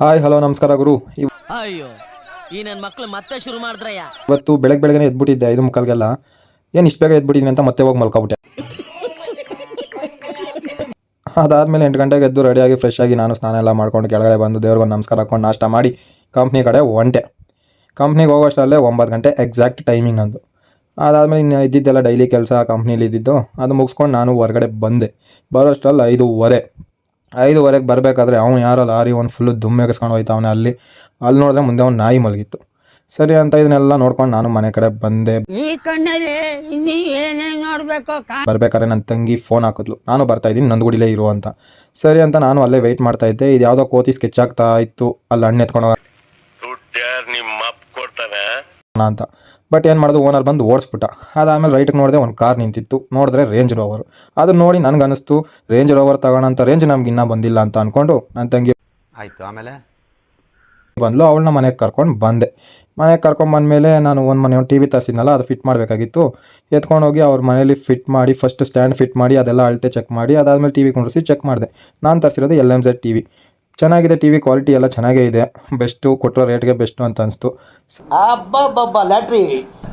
Hi hello ನಮಸ್ಕಾರ ಗುರು. ಅಯ್ಯೋ ಈ ನನ್ನ ಮಕ್ಳು ಮತ್ತೆ ಶುರು ಮಾಡಿದ್ರಯ್ಯ. ಇವತ್ತು ಬೆಳಗ್ಗೆ ಎದ್ಬಿಟ್ಟಿದ್ದೆ 5:45ಗೆಲ್ಲ. ಏನು ಇಷ್ಟು ಬೇಗ ಎದ್ಬಿಟ್ಟಿದ್ದೀನಿ ಅಂತ ಮತ್ತೆ ಹೋಗಿ ಮಲ್ಕೊಬಿಟ್ಟೆ. ಅದಾದಮೇಲೆ 8 ಗಂಟೆಗೆ ಎದ್ದು ರೆಡಿಯಾಗಿ ಫ್ರೆಶ್ ಆಗಿ ನಾನು ಸ್ನಾನ ಎಲ್ಲ ಮಾಡ್ಕೊಂಡು ಕೆಳಗಡೆ ಬಂದು ದೇವ್ರಿಗೊಂದು ನಮಸ್ಕಾರ ಹಾಕ್ಕೊಂಡು ನಾಷ್ಟ ಮಾಡಿ ಕಂಪ್ನಿ ಕಡೆ ಹೊಂಟೆ. ಕಂಪ್ನಿಗೆ ಹೋಗೋಷ್ಟರಲ್ಲೇ 9 ಗಂಟೆ ಎಕ್ಸಾಕ್ಟ್ ಟೈಮಿಂಗ್ ನಂದು. ಅದಾದಮೇಲೆ ಇನ್ನು ಇದ್ದಿದ್ದೆಲ್ಲ ಡೈಲಿ ಕೆಲಸ ಕಂಪ್ನೀಲಿ ಇದ್ದಿದ್ದು ಅದು ಮುಗಿಸ್ಕೊಂಡು ನಾನು ಹೊರಗಡೆ ಬಂದೆ. ಬರೋಷ್ಟರಲ್ಲಿ 5:15ಗೆ ಬರಬೇಕಾದ್ರೆ ಅವನು ಯಾರೋ ಲಾರಿ ಒಂದು ಫುಲ್ಲು ದುಮ್ಮೆಗಿಸ್ಕೊಂಡು ಹೋಯ್ತು. ಅಲ್ಲಿ ನೋಡಿದ್ರೆ ಮುಂದೆ ಒಂದು ನಾಯಿ ಮಲಗಿತ್ತು. ಸರಿ ಅಂತ ಇದನ್ನೆಲ್ಲ ನೋಡ್ಕೊಂಡು ನಾನು ಮನೆ ಕಡೆ ಬಂದೆ. ಈ ಕಣ್ಣಲ್ಲಿ ಇನ್ನೀ ಏನೇನು ನೋಡ್ಬೇಕು. ಬರ್ಬೇಕಾದ್ರೆ ನನ್ನ ತಂಗಿ ಫೋನ್ ಹಾಕಿದ್ಲು, ನಾನು ಬರ್ತಾ ಇದ್ದೀನಿ ನಂದಗುಡಿಲೇ ಇರು ಅಂತ. ಸರಿ ಅಂತ ನಾನು ಅಲ್ಲೇ ವೆಯ್ಟ್ ಮಾಡ್ತಾ ಇದ್ದೆ. ಇದು ಯಾವುದೋ ಕೋತಿ ಸ್ಕೆಚ್ ಆಗ್ತಾ ಇತ್ತು ಅಲ್ಲಿ ಹಣ್ಣು ಎತ್ಕೊಂಡು ಅಂತ. ಬಟ್ ಏನು ಮಾಡೋದು, ಓನರ್ ಬಂದು ಓಡಿಸ್ಬಿಟ್ಟ. ಅದಾದಮೇಲೆ ರೈಟಿಗೆ ನೋಡಿದೆ, ಒಂದು ಕಾರ್ ನಿಂತಿತ್ತು. ನೋಡಿದ್ರೆ ರೇಂಜ್ ರೋವರು. ಅದನ್ನ ನೋಡಿ ನನಗನ್ನಿಸ್ತು ರೇಂಜ್ ರೋವರ್ ತಗೋಣಂತ ರೇಂಜ್ ನಮ್ಗೆ ಇನ್ನೂ ಬಂದಿಲ್ಲ ಅಂತ ಅಂದ್ಕೊಂಡು ನನ್ನ ತಂಗಿ ಆಯಿತು. ಆಮೇಲೆ ಬಂದ್ಲು, ಅವಳನ್ನ ಮನೆಗೆ ಕರ್ಕೊಂಡು ಬಂದೆ. ಮನೆಗೆ ಕರ್ಕೊಂಡ್ಬಂದಮೇಲೆ ನಾನು ಒಂದು ಮನೆ ಟಿ ವಿ ತರಿಸಿದ್ನಲ್ಲ, ಅದು ಫಿಟ್ ಮಾಡಬೇಕಾಗಿತ್ತು. ಎತ್ಕೊಂಡೋಗಿ ಅವ್ರ ಮನೇಲಿ ಫಿಟ್ ಮಾಡಿ ಫಸ್ಟ್ ಸ್ಟ್ಯಾಂಡ್ ಫಿಟ್ ಮಾಡಿ ಅದೆಲ್ಲ ಅಳತೆ ಚೆಕ್ ಮಾಡಿ ಅದಾದಮೇಲೆ ಟಿ ವಿ ಕುಂಡ್ರಿಸಿ ಚೆಕ್ ಮಾಡಿದೆ. ನಾನು ತರಿಸಿರೋದು LMZ ಟಿ ವಿ. ಚೆನ್ನಾಗಿದೆ ಟಿ ವಿ, ಕ್ವಾಲಿಟಿ ಎಲ್ಲ ಚೆನ್ನಾಗೇ ಇದೆ. ಬೆಸ್ಟು, ಕೊಟ್ಟಿರೋ ರೇಟ್ಗೆ ಬೆಸ್ಟು ಅಂತ ಅನಿಸ್ತು.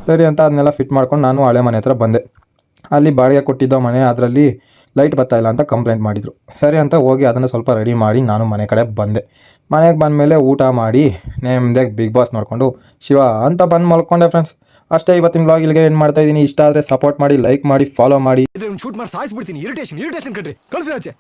ಸರಿ ಅಂತ ಅದನ್ನೆಲ್ಲ ಫಿಟ್ ಮಾಡ್ಕೊಂಡು ನಾನು ಹಳೆ ಮನೆ ಹತ್ರ ಬಂದೆ. ಅಲ್ಲಿ ಬಾಡಿಗೆ ಕೊಟ್ಟಿದ್ದೋ ಮನೆ, ಅದರಲ್ಲಿ ಲೈಟ್ ಬರ್ತಾಯಿಲ್ಲ ಅಂತ ಕಂಪ್ಲೇಂಟ್ ಮಾಡಿದರು. ಸರಿ ಅಂತ ಹೋಗಿ ಅದನ್ನು ಸ್ವಲ್ಪ ರೆಡಿ ಮಾಡಿ ನಾನು ಮನೆ ಕಡೆ ಬಂದೆ. ಮನೆಗೆ ಬಂದಮೇಲೆ ಊಟ ಮಾಡಿ ನೇಮ್ದಾಗಿ ಬಿಗ್ ಬಾಸ್ ನೋಡಿಕೊಂಡು ಶಿವ ಅಂತ ಬಂದು ಮಲ್ಕೊಂಡೆ ಫ್ರೆಂಡ್ಸ್. ಅಷ್ಟೇ ಇವತ್ತಿನ ಬ್ಲಾಗ್ ಇಲ್ಲಿಗೆ ಏನು ಮಾಡ್ತಾ ಇದ್ದೀನಿ. ಇಷ್ಟ ಆದರೆ ಸಪೋರ್ಟ್ ಮಾಡಿ, ಲೈಕ್ ಮಾಡಿ, ಫಾಲೋ ಮಾಡಿ. ಶೂಟ್ ಮಾಡಿ ಸಾಯಿಸ್ಬಿಡ್ತೀನಿ. ಇರಿಟೇಷನ್ ಕಣ್ರಿ, ಕಳ್ಸಿ ಆಚೆ.